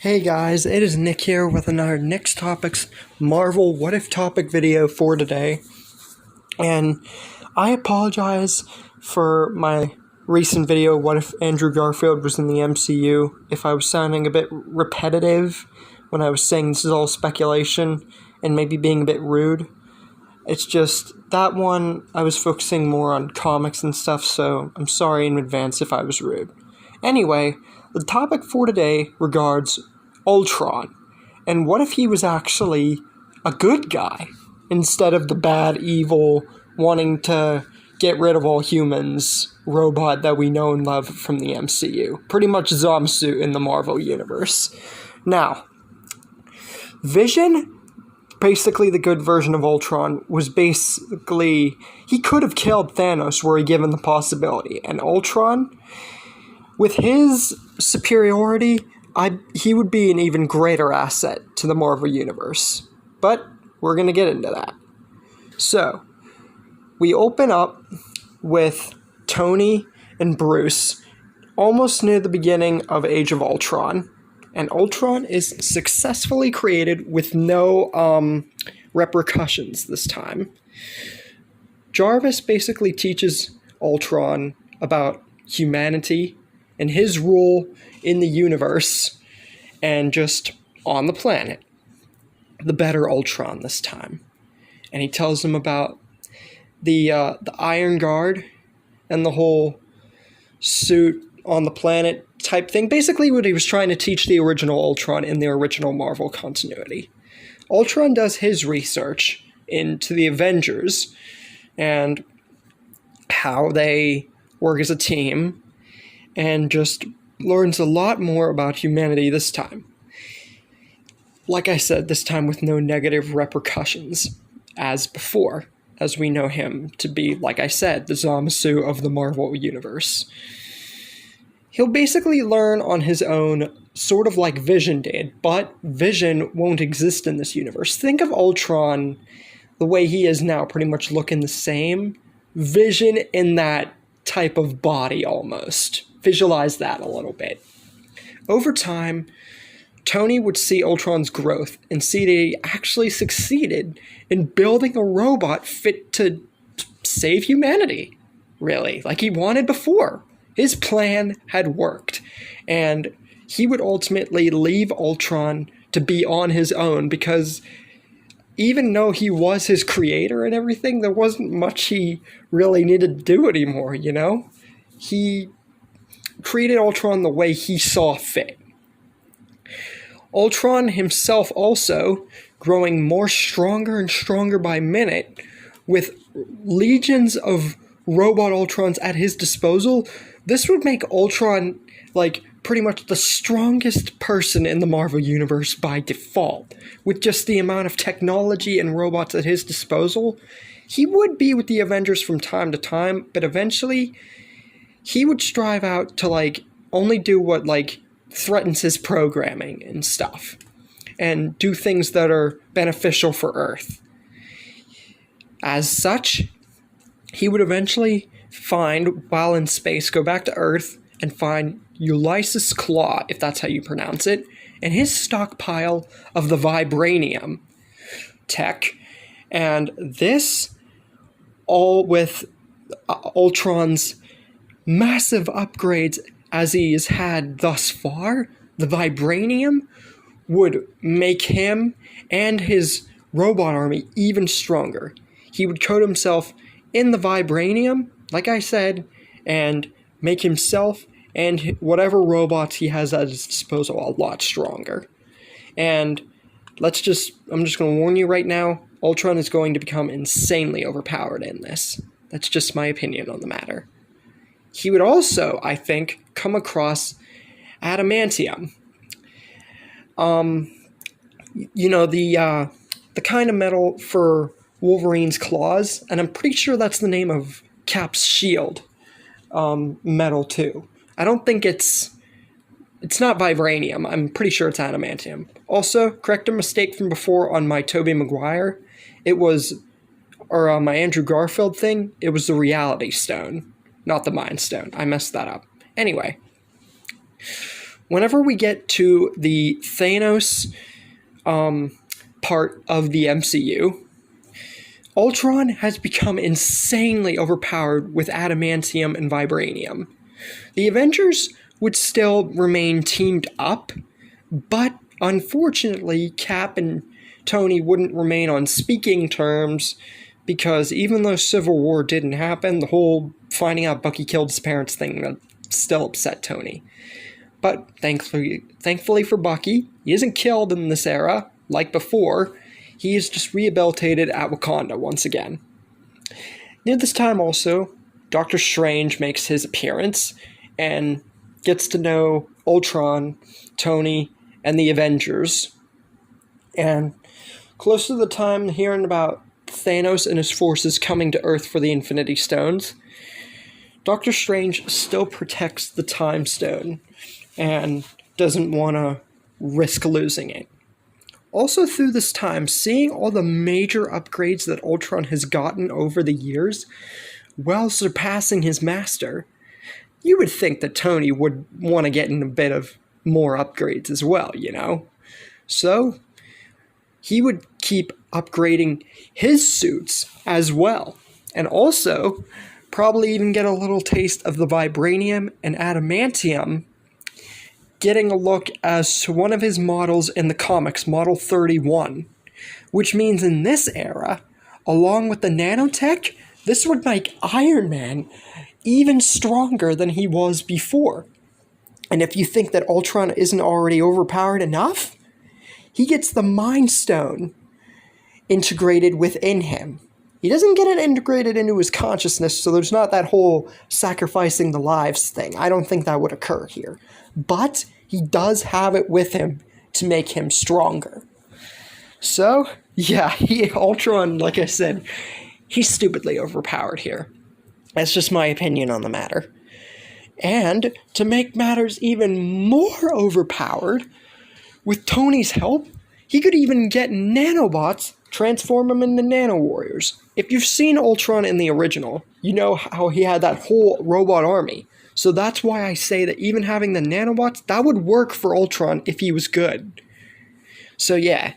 Hey guys, it is Nick here with another Nick's Topics Marvel What If topic video for today. And I apologize for my recent video, What If Andrew Garfield was in the MCU, if I was sounding a bit repetitive when I was saying this is all speculation and maybe being a bit rude. It's just, that one, I was focusing more on comics and stuff, so I'm sorry in advance if I was rude. Anyway, the topic for today regards Ultron, and what if he was actually a good guy instead of the bad, evil, wanting to get rid of all humans robot that we know and love from the MCU. Pretty much Zamasu in the Marvel Universe. Now, Vision, basically the good version of Ultron, was basically, he could have killed Thanos were he given the possibility, and Ultron, with his superiority, he would be an even greater asset to the Marvel Universe. But we're going to get into that. So, we open up with Tony and Bruce almost near the beginning of Age of Ultron. And Ultron is successfully created with no repercussions this time. Jarvis basically teaches Ultron about humanity and his role in the universe and just on the planet. The better Ultron this time. And he tells him about the Iron Guard and the whole suit on the planet type thing. Basically what he was trying to teach the original Ultron in the original Marvel continuity. Ultron does his research into the Avengers and how they work as a team, and just learns a lot more about humanity this time. Like I said, this time with no negative repercussions as before, as we know him to be, like I said, the Zamasu of the Marvel Universe. He'll basically learn on his own, sort of like Vision did, but Vision won't exist in this universe. Think of Ultron the way he is now, pretty much looking the same. Vision in that type of body almost. Visualize that a little bit. Over time, Tony would see Ultron's growth and see that he actually succeeded in building a robot fit to save humanity, really, like he wanted before. His plan had worked, and he would ultimately leave Ultron to be on his own because even though he was his creator and everything, there wasn't much he really needed to do anymore, you know? He created Ultron the way he saw fit. Ultron himself also growing more stronger and stronger by minute, with legions of robot Ultrons at his disposal. This would make Ultron like pretty much the strongest person in the Marvel Universe by default. With just the amount of technology and robots at his disposal, he would be with the Avengers from time to time, but eventually he would strive out to, like, only do what, like, threatens his programming and stuff. And do things that are beneficial for Earth. As such, he would eventually find, while in space, go back to Earth and find Ulysses Claw, if that's how you pronounce it, and his stockpile of the vibranium tech. And this, all with Ultron's massive upgrades as he has had thus far, the vibranium would make him and his robot army even stronger. He would coat himself in the vibranium, like I said, and make himself and whatever robots he has at his disposal a lot stronger. And I'm just going to warn you right now, Ultron is going to become insanely overpowered in this. That's just my opinion on the matter. He would also, I think, come across adamantium. You know, the kind of metal for Wolverine's claws, and I'm pretty sure that's the name of Cap's shield metal too. I don't think it's not vibranium. I'm pretty sure it's adamantium. Also, correct a mistake from before on my Tobey Maguire. It was, or my Andrew Garfield thing, it was the Reality Stone, not the Mind Stone. I messed that up. Anyway, whenever we get to the Thanos part of the MCU, Ultron has become insanely overpowered with adamantium and vibranium. The Avengers would still remain teamed up, but unfortunately, Cap and Tony wouldn't remain on speaking terms because even though Civil War didn't happen, the whole finding out Bucky killed his parents thing that still upset Tony. But thankfully for Bucky, he isn't killed in this era like before. He is just rehabilitated at Wakanda once again. Near this time also, Doctor Strange makes his appearance and gets to know Ultron, Tony, and the Avengers. And close to the time hearing about Thanos and his forces coming to Earth for the Infinity Stones, Doctor Strange still protects the Time Stone and doesn't want to risk losing it. Also through this time, seeing all the major upgrades that Ultron has gotten over the years, while surpassing his master, you would think that Tony would want to get in a bit of more upgrades as well, you know? So, he would keep upgrading his suits as well, and also probably even get a little taste of the vibranium and adamantium, getting a look as to one of his models in the comics, Model 31, which means in this era, along with the nanotech, this would make Iron Man even stronger than he was before. And if you think that Ultron isn't already overpowered enough, he gets the Mind Stone integrated within him. He doesn't get it integrated into his consciousness, so there's not that whole sacrificing the lives thing. I don't think that would occur here. But he does have it with him to make him stronger. So, yeah, Ultron, like I said, he's stupidly overpowered here. That's just my opinion on the matter. And to make matters even more overpowered, with Tony's help, he could even get nanobots, transform them into nano warriors. If you've seen Ultron in the original, you know how he had that whole robot army. So that's why I say that even having the nanobots, that would work for Ultron if he was good. So yeah.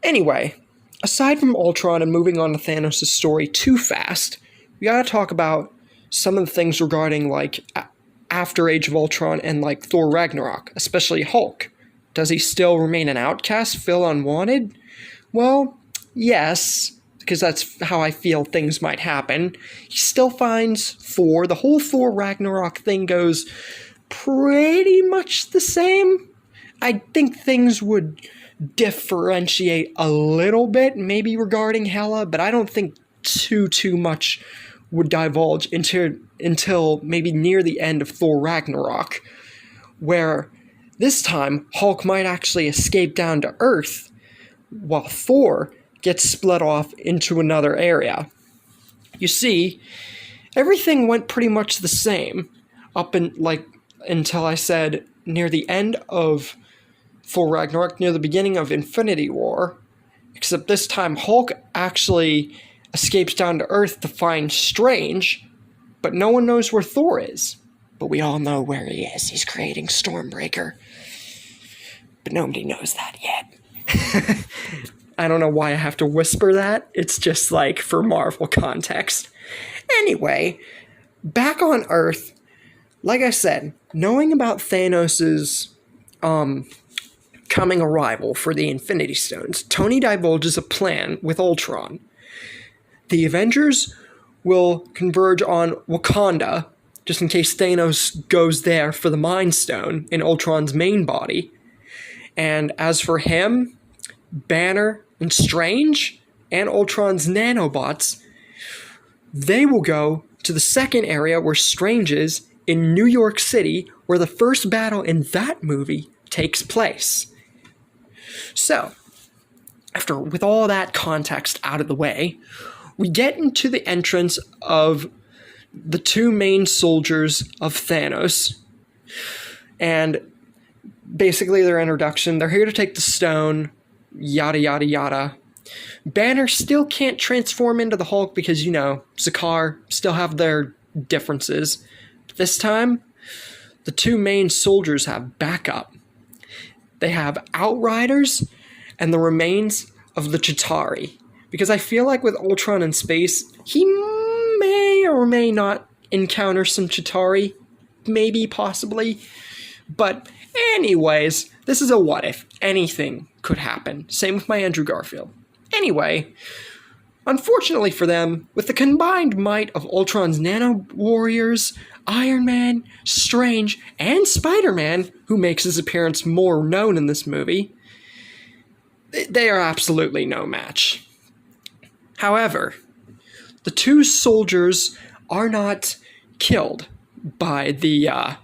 Anyway, aside from Ultron and moving on to Thanos' story too fast, we gotta talk about some of the things regarding, like, after Age of Ultron and, like, Thor Ragnarok, especially Hulk. Does he still remain an outcast, feel unwanted? Well, yes, because that's how I feel things might happen. He still finds Thor. The whole Thor Ragnarok thing goes pretty much the same. I think things would differentiate a little bit, maybe regarding Hela, but I don't think too much would divulge until maybe near the end of Thor Ragnarok, where this time Hulk might actually escape down to Earth, while Thor gets split off into another area. You see, everything went pretty much the same until I said near the end of Thor Ragnarok, near the beginning of Infinity War, except this time Hulk actually escapes down to Earth to find Strange, but no one knows where Thor is. But we all know where he is. He's creating Stormbreaker. But nobody knows that yet. I don't know why I have to whisper that. It's just like for Marvel context. Anyway, back on Earth, like I said, knowing about Thanos' coming arrival for the Infinity Stones, Tony divulges a plan with Ultron. The Avengers will converge on Wakanda, just in case Thanos goes there for the Mind Stone in Ultron's main body. And as for him, Banner, and Strange, and Ultron's nanobots, they will go to the second area where Strange is, in New York City, where the first battle in that movie takes place. So, with all that context out of the way, we get into the entrance of the two main soldiers of Thanos, and basically their introduction. They're here to take the stone, yada yada yada. Banner still can't transform into the Hulk because, Sakaar still have their differences. But this time, the two main soldiers have backup. They have Outriders and the remains of the Chitauri. Because I feel like with Ultron in space, he may or may not encounter some Chitauri. Maybe, possibly. But anyways, this is a what if. Anything could happen. Same with my Andrew Garfield. Anyway, unfortunately for them, with the combined might of Ultron's nano warriors, Iron Man, Strange, and Spider-Man, who makes his appearance more known in this movie, they are absolutely no match. However, the two soldiers are not killed by the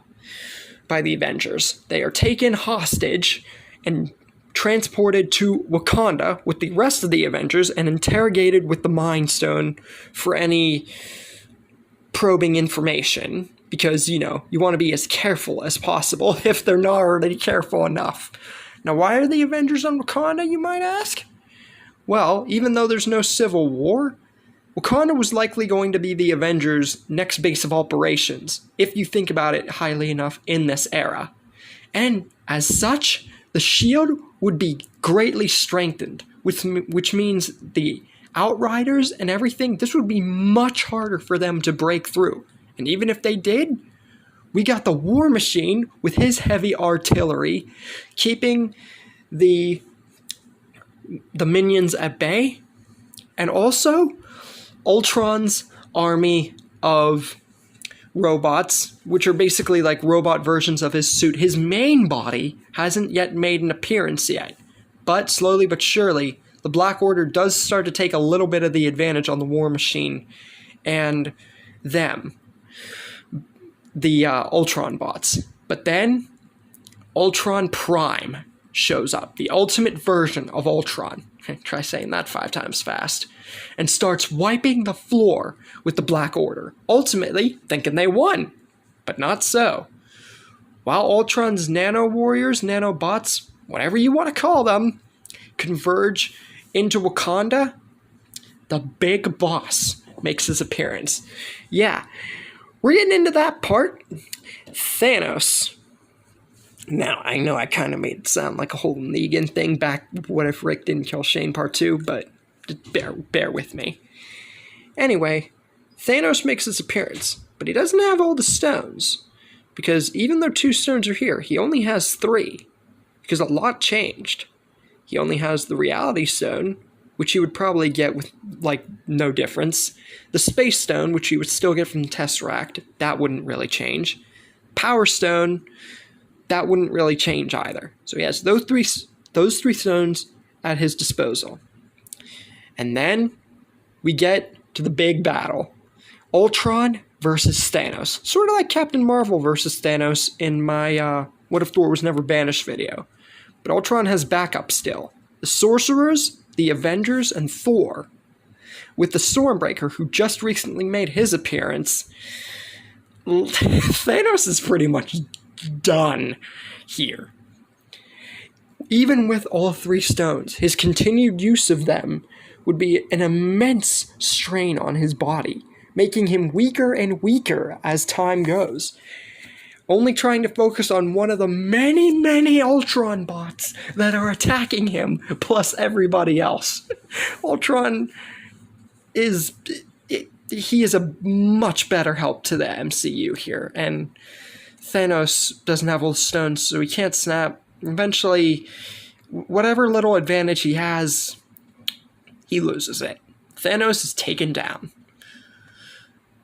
Avengers. They are taken hostage and transported to Wakanda with the rest of the Avengers and interrogated with the Mind Stone for any probing information. Because, you want to be as careful as possible if they're not already careful enough. Now, why are the Avengers on Wakanda, you might ask? Well, even though there's no civil war, Wakanda was likely going to be the Avengers' next base of operations, if you think about it highly enough in this era. And as such, the shield would be greatly strengthened, which means the Outriders and everything, this would be much harder for them to break through. And even if they did, we got the War Machine with his heavy artillery, keeping the minions at bay, and also Ultron's army of robots, which are basically like robot versions of his suit. His main body hasn't yet made an appearance yet, but slowly but surely, the Black Order does start to take a little bit of the advantage on the War Machine and them, the Ultron bots. But then Ultron Prime shows up, the ultimate version of Ultron. Try saying that 5 times fast. And starts wiping the floor with the Black Order, ultimately thinking they won. But not so. While Ultron's nano warriors, nanobots, whatever you want to call them, converge into Wakanda, the big boss makes his appearance. Yeah, we're getting into that part. Thanos. Now, I know I kind of made it sound like a whole Negan thing back, what if Rick didn't kill Shane Part 2, but bear with me. Anyway, Thanos makes his appearance, but he doesn't have all the stones, because even though 2 stones are here, he only has 3, because a lot changed. He only has the Reality Stone, which he would probably get with, like, no difference. The Space Stone, which he would still get from the Tesseract, that wouldn't really change. Power Stone, that wouldn't really change either. So he has those three stones at his disposal. And then we get to the big battle. Ultron versus Thanos. Sort of like Captain Marvel versus Thanos in my What If Thor Was Never Banished video. But Ultron has backup still. The Sorcerers, the Avengers, and Thor. With the Stormbreaker, who just recently made his appearance. Thanos is pretty much done here. Even with all 3 stones, his continued use of them would be an immense strain on his body, making him weaker and weaker as time goes. Only trying to focus on one of the many, many Ultron bots that are attacking him, plus everybody else. Ultron is... he is a much better help to the MCU here, and Thanos doesn't have all the stones, so he can't snap. Eventually, whatever little advantage he has, he loses it. Thanos is taken down.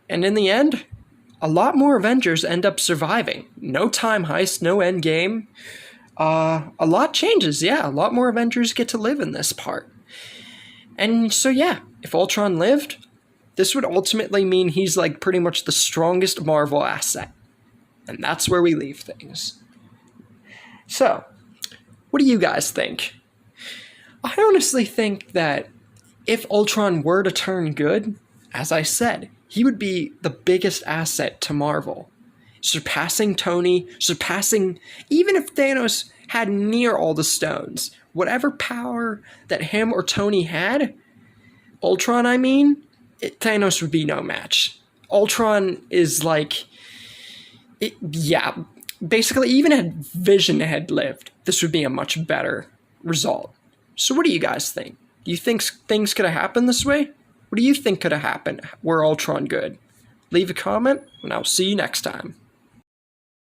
And in the end, a lot more Avengers end up surviving. No time heist, no end game. A lot changes, yeah. A lot more Avengers get to live in this part. And so yeah, if Ultron lived, this would ultimately mean he's like pretty much the strongest Marvel asset. And that's where we leave things. So, what do you guys think? I honestly think that if Ultron were to turn good, as I said, he would be the biggest asset to Marvel. Surpassing Tony, even if Thanos had near all the stones, whatever power that him or Tony had, Ultron, Thanos would be no match. Ultron is like... basically, even if Vision had lived, this would be a much better result. So what do you guys think? Do you think things could have happened this way? What do you think could have happened? Were Ultron good? Leave a comment, and I'll see you next time.